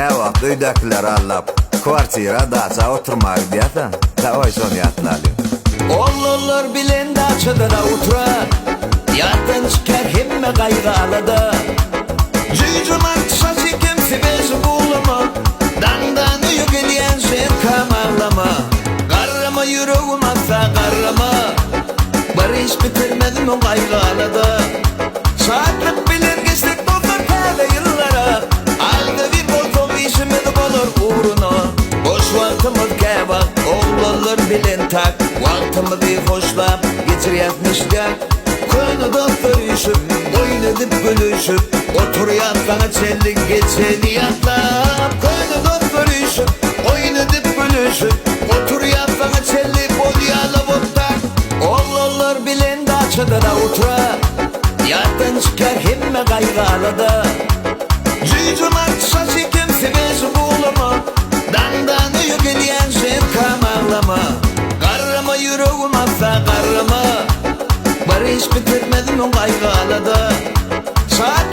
Kevap duydakiler allap kvartira daça oturmak diýäsen, da oý son ýatlaly. Oğullar bilen daçadan otura, yattan çıkar hemme gaýgalada. Jüjümak şaşy kimsi bezi bulama, dandan yügelýän sen kamaglama. Garrama yüregim atsa garrama, bir iş bitirmedim o gaýgalada. Saatlik bilen geçtik dostlar täze ýyllara, alda bir bolsam işimiz bolar uğruna. Boş wagtymyz kebak, oğullar bilen tak, wagtymyzy hoşlap geçirýärmişdik. Köýnü dostlaşyp, oýun edip gülüşüp, oturýatsaňa çellik geçeni ýatlap. Köýnü dostlaşyp, oýun edip gülüşüp, oturýatsaňa çellik bolýaly botdak. Oğullar bilen daçada otura, yattan çıkar hemme gaýgalada. Jüjümak şaşy kimsi bezi bulama, dandan yügelýän sen kamaglama. Garrama yüregim atsa garrama, bir iş bitirmedim o gaýgalada. Saat